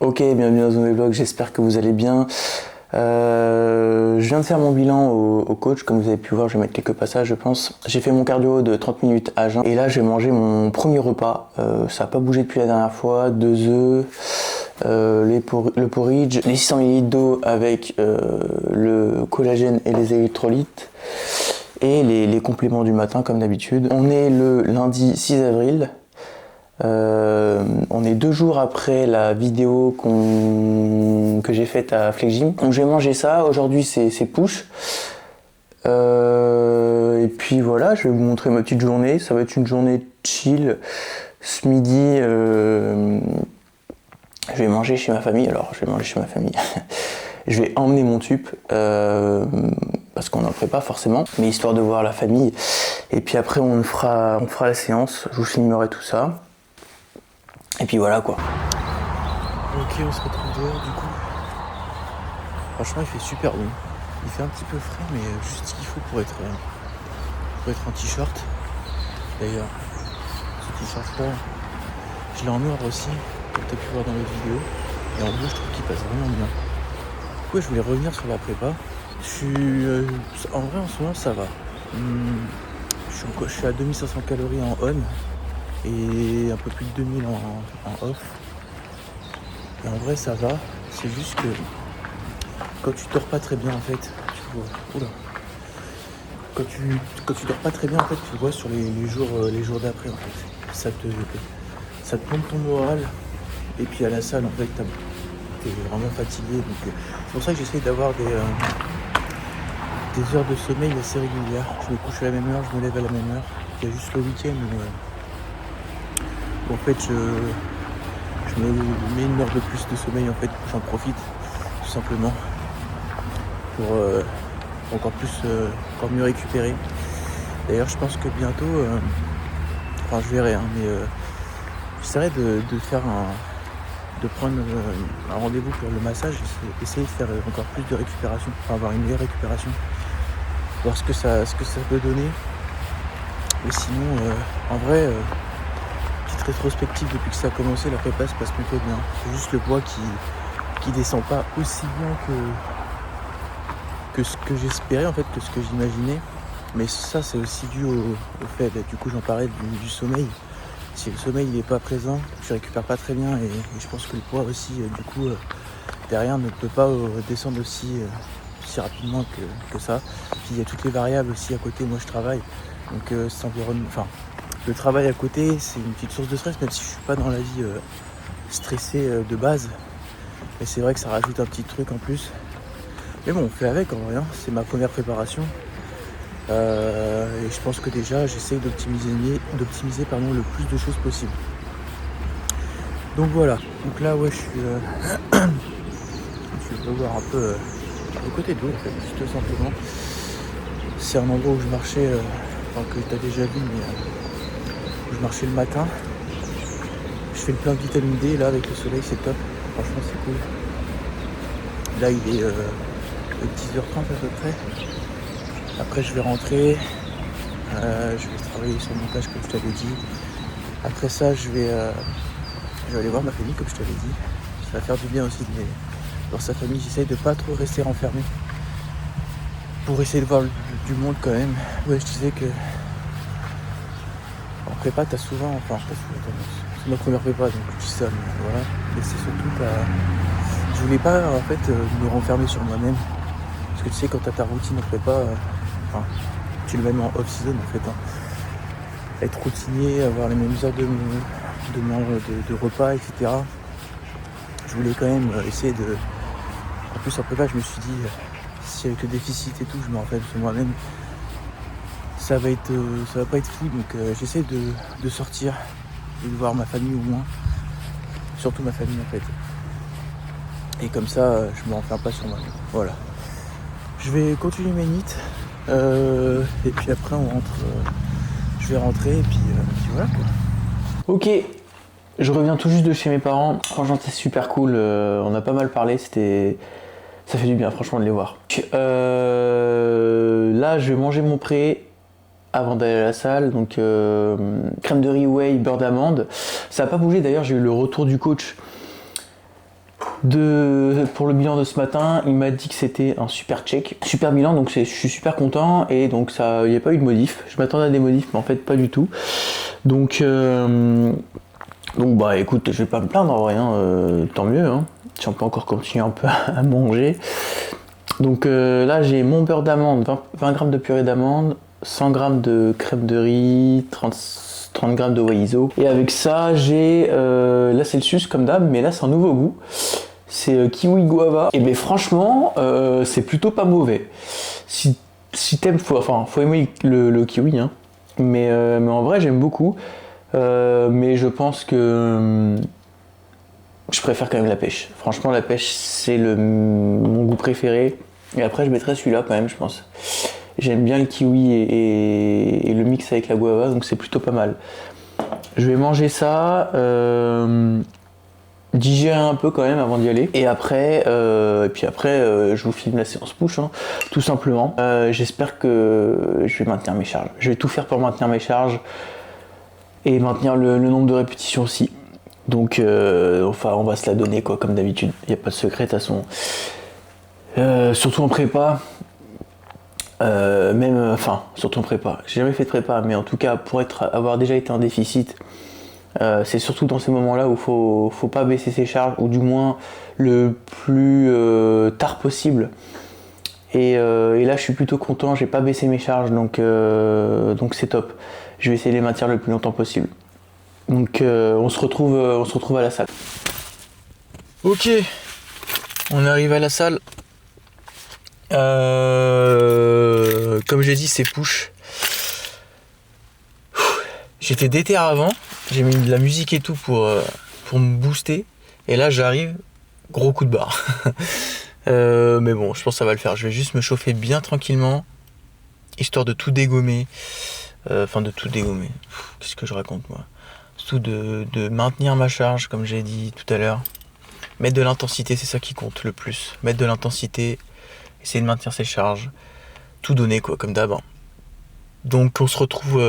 Ok, bienvenue dans un vlog, j'espère que vous allez bien. Je viens de faire mon bilan au coach, comme vous avez pu voir, je vais mettre quelques passages je pense. J'ai fait mon cardio de 30 minutes à jeun et là j'ai mangé mon premier repas. Ça n'a pas bougé depuis la dernière fois, 2 œufs, le porridge, les 600 ml d'eau avec le collagène et les électrolytes et les compléments du matin comme d'habitude. On est le lundi 6 avril. On est 2 jours après la vidéo que j'ai faite à Flex Gym. Donc j'ai mangé ça, aujourd'hui c'est push. Et puis voilà, je vais vous montrer ma petite journée. Ça va être une journée chill. Ce midi, je vais manger chez ma famille. Alors je vais manger chez ma famille. Je vais emmener mon tube parce qu'on n'en prépare pas forcément, mais histoire de voir la famille. Et puis après on fera la séance, je vous filmerai tout ça. Et puis voilà quoi. Ok, on se retrouve dehors du coup. Franchement il fait super bon. Il fait un petit peu frais mais juste ce qu'il faut pour être en t-shirt. D'ailleurs, ce t-shirt là, je l'ai en noir aussi, comme tu as pu voir dans l'autre vidéo. Et en bleu je trouve qu'il passe vraiment bien. Du coup je voulais revenir sur la prépa. En vrai en ce moment ça va. Je suis à 2500 calories en on et un peu plus de 2000 en off. Et en vrai ça va, c'est juste que quand tu dors pas très bien en fait, tu vois, quand tu dors pas très bien en fait, tu le vois sur les jours d'après en fait. Ça te pompe ton moral et puis à la salle en fait t'es vraiment fatigué. Donc c'est pour ça que j'essaye d'avoir des heures de sommeil assez régulières. Je me couche à la même heure, je me lève à la même heure. Il y a juste le week-end où en fait je me mets une heure de plus de sommeil en fait, j'en profite tout simplement pour encore mieux récupérer. D'ailleurs je pense que bientôt, je verrai hein, mais j'essaierai de prendre un rendez-vous pour le massage, essayer de faire encore plus de récupération, avoir une meilleure récupération, voir ce que ça peut donner. Et sinon en vrai petite rétrospective depuis que ça a commencé, la prépa se passe plutôt bien. C'est juste le poids qui descend pas aussi bien que ce que j'espérais en fait, que ce que j'imaginais. Mais ça c'est aussi dû au fait, du coup j'en parlais du sommeil. Si le sommeil n'est pas présent, je récupère pas très bien et je pense que le poids aussi du coup derrière ne peut pas descendre aussi rapidement que ça. Puis il y a toutes les variables aussi à côté, moi je travaille. Donc cet environnement, le travail à côté c'est une petite source de stress, même si je suis pas dans la vie stressée de base. Mais c'est vrai que ça rajoute un petit truc en plus. Mais bon, on fait avec en vrai, hein. C'est ma première préparation. Et je pense que déjà j'essaye d'optimiser le plus de choses possible. Donc voilà, donc là ouais je suis je vais voir un peu le côté de l'eau en fait, tout simplement. C'est un endroit où je marchais, que tu as déjà vu, mais où je marchais le matin. Je fais le plein de vitamine D là avec le soleil, c'est top, franchement c'est cool. Là il est 10h30 à peu près. Après je vais rentrer, je vais travailler sur le montage comme je t'avais dit. Après ça je vais aller voir ma famille comme je t'avais dit. Ça va faire du bien aussi de voir sa famille. J'essaye de pas trop rester renfermé pour essayer de voir du monde quand même. Ouais, je disais que en prépa t'as souvent, c'est ma première prépa donc je dis ça, mais voilà. Et c'est surtout je voulais pas en fait me renfermer sur moi-même. Parce que tu sais quand t'as ta routine en prépa, tu le mets en off-season en fait. Être routinier, avoir les mêmes heures de repas, etc. Je voulais quand même essayer de... En plus en prépa je me suis dit, si avec le déficit et tout, je me rappelle sur moi-même, ça va pas être fou, donc j'essaie de sortir et de voir ma famille au moins. Surtout ma famille en fait. Et comme ça, je me renferme pas sur moi-même. Voilà. Je vais continuer mes nids. Et puis après on rentre. Je vais rentrer et puis voilà quoi. Ok, je reviens tout juste de chez mes parents. Franchement c'est super cool. On a pas mal parlé. Ça fait du bien franchement de les voir. Là je vais manger mon pré avant d'aller à la salle. Donc crème de riz whey, beurre d'amande. Ça n'a pas bougé d'ailleurs, j'ai eu le retour du coach Pour le bilan de ce matin, il m'a dit que c'était un super check, super bilan, donc je suis super content et donc il n'y a pas eu de modif. Je m'attendais à des modifs, mais en fait pas du tout. Donc bah écoute, je vais pas me plaindre en vrai, tant mieux. Si on peut encore continuer un peu à manger. Donc là j'ai mon beurre d'amande, 20 g de purée d'amande, 100 g de crème de riz, 30 g de whey iso. Et avec ça j'ai là c'est le sus comme d'hab, mais là c'est un nouveau goût. C'est kiwi guava. Et ben franchement c'est plutôt pas mauvais. Si t'aimes, faut aimer le kiwi, mais en vrai j'aime beaucoup. Mais je pense que je préfère quand même la pêche. Franchement la pêche c'est mon goût préféré. Et après je mettrai celui-là quand même, je pense. J'aime bien le kiwi et le mix avec la guava, donc c'est plutôt pas mal. Je vais manger ça, digérer un peu quand même avant d'y aller. Et après, je vous filme la séance push, tout simplement. J'espère que je vais maintenir mes charges. Je vais tout faire pour maintenir mes charges et maintenir le nombre de répétitions aussi. Donc, on va se la donner quoi, comme d'habitude. Il n'y a pas de secret de toute façon. Surtout en prépa. Surtout en prépa. J'ai jamais fait de prépa, mais en tout cas, pour avoir déjà été en déficit, c'est surtout dans ces moments-là où il faut pas baisser ses charges, ou du moins le plus tard possible. Et là, je suis plutôt content, j'ai pas baissé mes charges, donc c'est top. Je vais essayer de les maintenir le plus longtemps possible. Donc on se retrouve à la salle. Ok, on arrive à la salle. Comme j'ai dit, c'est push. J'étais déter avant, j'ai mis de la musique et tout pour me booster. Et là j'arrive, gros coup de barre. Mais bon, je pense que ça va le faire. Je vais juste me chauffer bien tranquillement, histoire de tout dégommer. De tout dégommer. Qu'est-ce que je raconte moi? Surtout de maintenir ma charge, comme j'ai dit tout à l'heure. Mettre de l'intensité, c'est ça qui compte le plus. Mettre de l'intensité, essayer de maintenir ses charges. Tout donner quoi, comme d'hab. Donc on se retrouve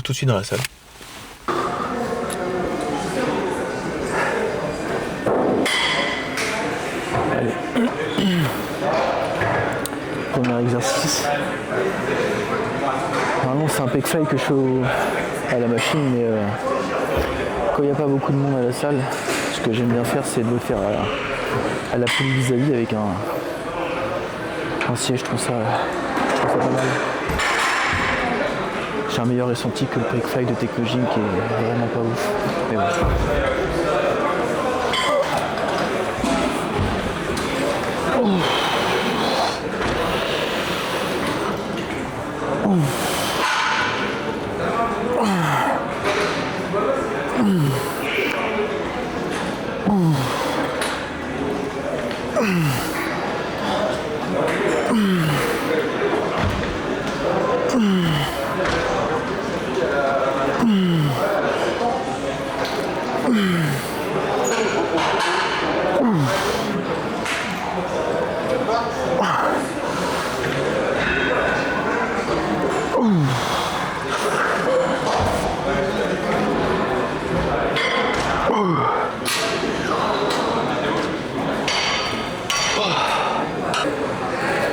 tout de suite dans la salle. Allez. Premier exercice. Normalement c'est un pec fly que je fais à la machine, mais quand il n'y a pas beaucoup de monde à la salle, ce que j'aime bien faire c'est de le faire à la poulie vis-à-vis avec un siège, je trouve ça pas mal. J'ai un meilleur ressenti que le pec fly de Technogym qui est vraiment pas ouf. Mais bon.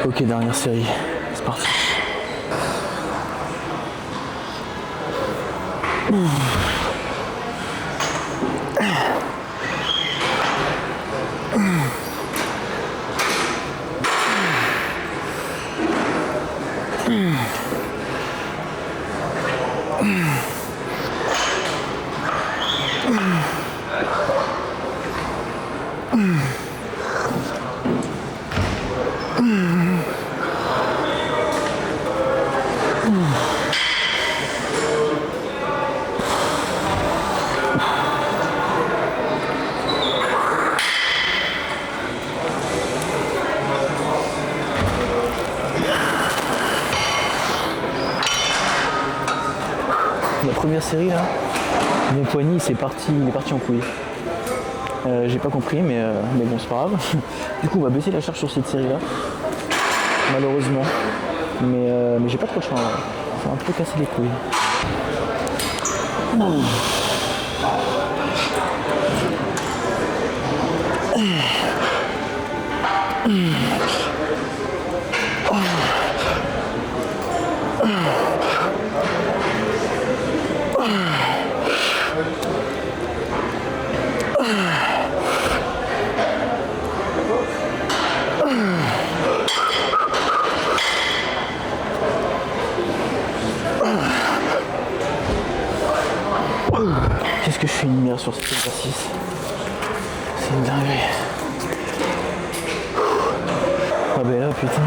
Ok, dernière série, c'est parti. La première série là, mon poignet il est parti en couille. J'ai pas compris, mais bon c'est pas grave. Du coup on va baisser la charge sur cette série là, malheureusement. Mais j'ai pas trop de choix. Ça va un peu casser les couilles. Qu'est-ce que je suis une merde sur cet exercice? C'est une dinguerie. Ah ben là putain,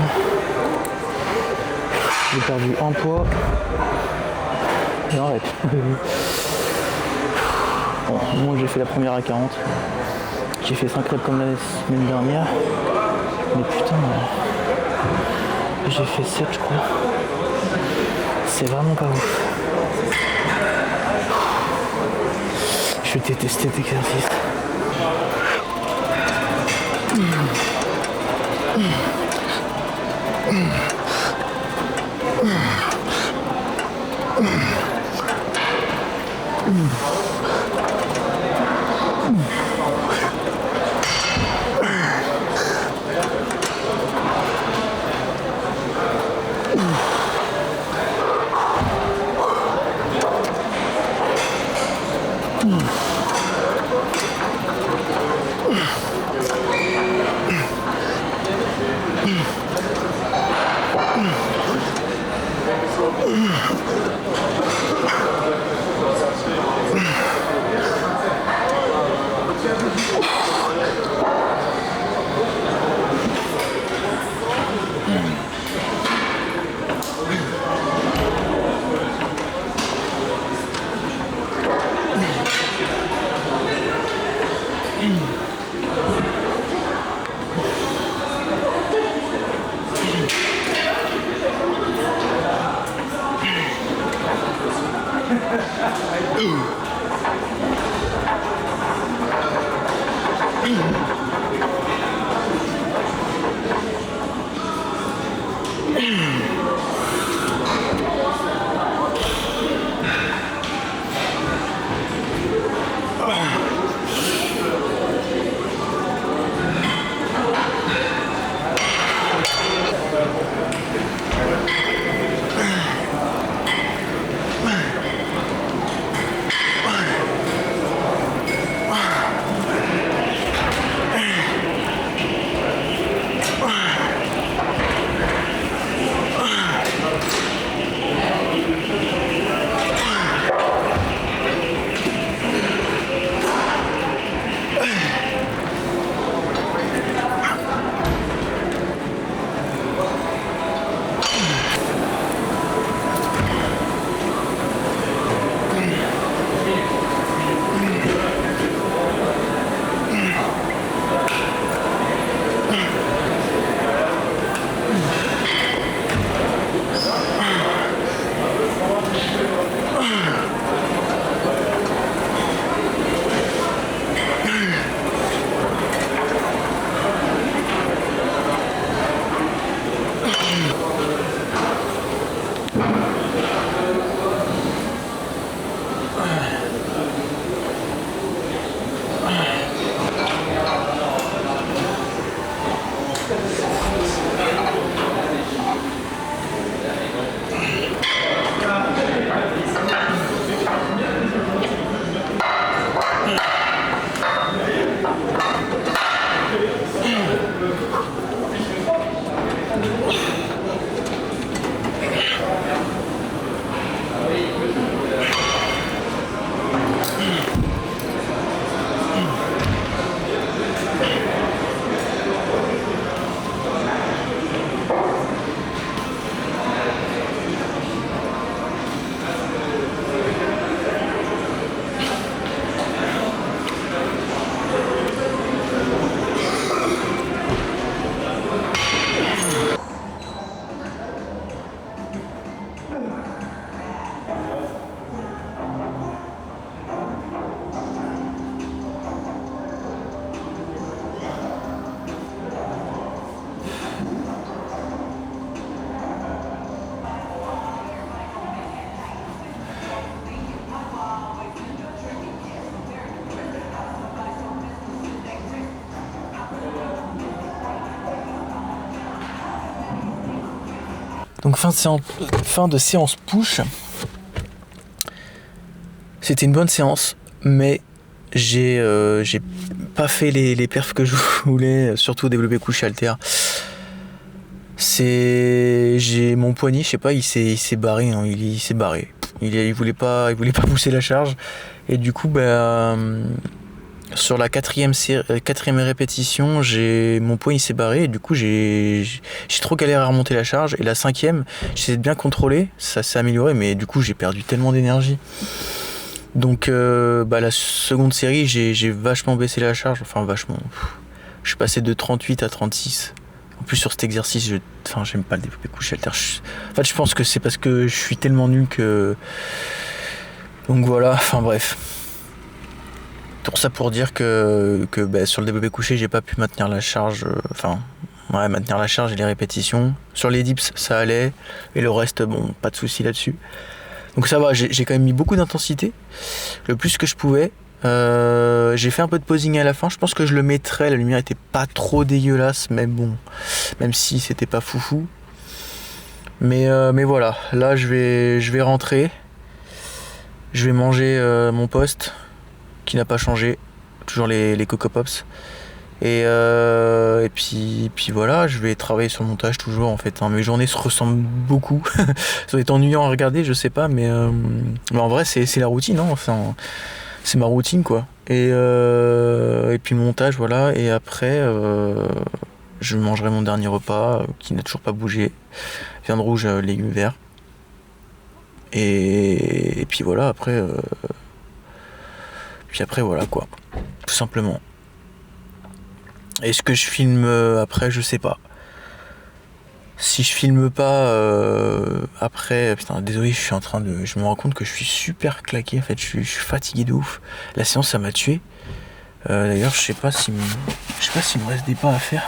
j'ai perdu un poids. J'arrête. Bon, moi j'ai fait la première à 40. J'ai fait 5 reps comme la semaine dernière. Mais putain, j'ai fait 7 je crois. C'est vraiment pas ouf. Je déteste cet exercice. Donc fin de séance push. C'était une bonne séance, mais j'ai pas fait les perfs que je voulais, surtout développer couché halter. J'ai mon poignet, je sais pas, il s'est barré, hein, il s'est barré. Il voulait pas pousser la charge, et du coup sur la quatrième répétition, mon poing il s'est barré, et du coup j'ai trop galéré à remonter la charge, et la cinquième j'essayais de bien contrôler, ça s'est amélioré, mais du coup j'ai perdu tellement d'énergie. Donc la seconde série j'ai vachement baissé la charge, enfin vachement, je suis passé de 38 à 36. En plus sur cet exercice, j'aime pas le développé couché halter. Je pense que c'est parce que je suis tellement nul que... Donc voilà, enfin bref. Tout ça pour dire que sur le développé couché, j'ai pas pu maintenir la charge, maintenir la charge et les répétitions. Sur les dips, ça allait, et le reste, bon, pas de souci là-dessus. Donc ça va, j'ai quand même mis beaucoup d'intensité, le plus que je pouvais. J'ai fait un peu de posing à la fin, je pense que je le mettrais, la lumière était pas trop dégueulasse, mais bon, même si c'était pas foufou. Mais voilà, là je vais rentrer, je vais manger mon poste, qui n'a pas changé, toujours les Coco Pops. Et puis voilà, je vais travailler sur le montage toujours en fait, hein. Mes journées se ressemblent beaucoup. Ça va être ennuyant à regarder, je sais pas, mais en vrai c'est la routine, hein. Enfin, c'est ma routine quoi. Et puis le montage, voilà. Et après, je mangerai mon dernier repas qui n'a toujours pas bougé. Viande rouge, légumes verts. Et puis voilà, après. Puis après voilà quoi. Tout simplement. Est-ce que je filme après, je sais pas. Si je filme pas après, putain désolé, je me rends compte que je suis super claqué en fait, je suis fatigué de ouf. La séance ça m'a tué. D'ailleurs je sais pas s'il me reste des pas à faire.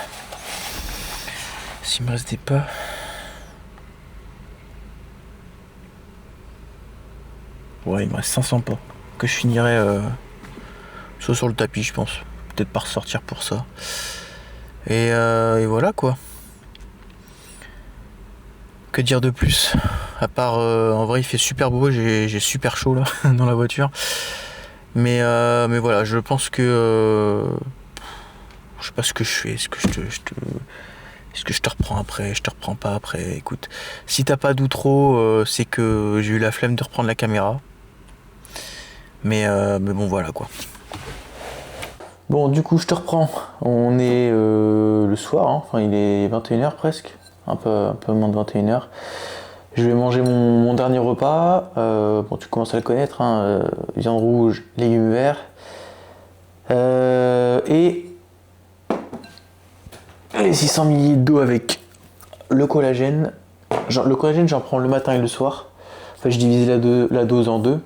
S'il me reste des pas. Ouais, il me reste 500 pas. Que je finirai soit sur le tapis je pense. Peut-être pas ressortir pour ça. Et voilà quoi. Que dire de plus? À part, en vrai, il fait super beau, j'ai super chaud là dans la voiture. Mais voilà, je pense que je sais pas ce que je fais. Est-ce que je te reprends après? Je te reprends pas après? Écoute, si t'as pas d'outro, c'est que j'ai eu la flemme de reprendre la caméra. Mais bon, voilà quoi. Bon, du coup, je te reprends. On est le soir, hein. Enfin, il est 21h presque. Un peu moins de 21h. Je vais manger mon dernier repas. Bon, tu commences à le connaître, hein, viande rouge, légumes verts. Et les 600 ml d'eau avec le collagène. Le collagène, j'en prends le matin et le soir. Enfin, je divise la dose en deux.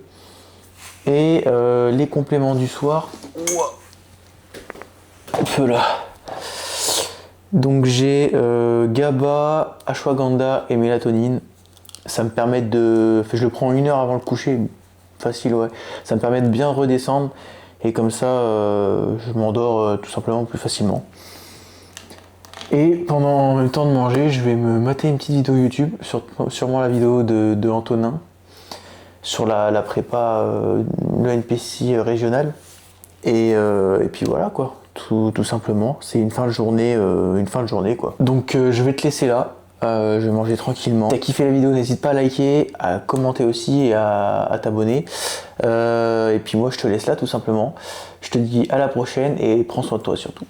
Et les compléments du soir. Un peu là. Donc j'ai GABA, ashwagandha et mélatonine. Ça me permet je le prends 1 heure avant le coucher, facile ouais. Ça me permet de bien redescendre et comme ça je m'endors tout simplement plus facilement. Et en même temps de manger, je vais me mater une petite vidéo YouTube, sûrement la vidéo de Antonin, sur la prépa, le NPC régional. Et puis voilà quoi. Tout simplement, c'est une fin de journée quoi. Donc je vais te laisser là, je vais manger tranquillement. Si t'as kiffé la vidéo, n'hésite pas à liker, à commenter aussi et à t'abonner. Et puis moi je te laisse là tout simplement. Je te dis à la prochaine et prends soin de toi surtout.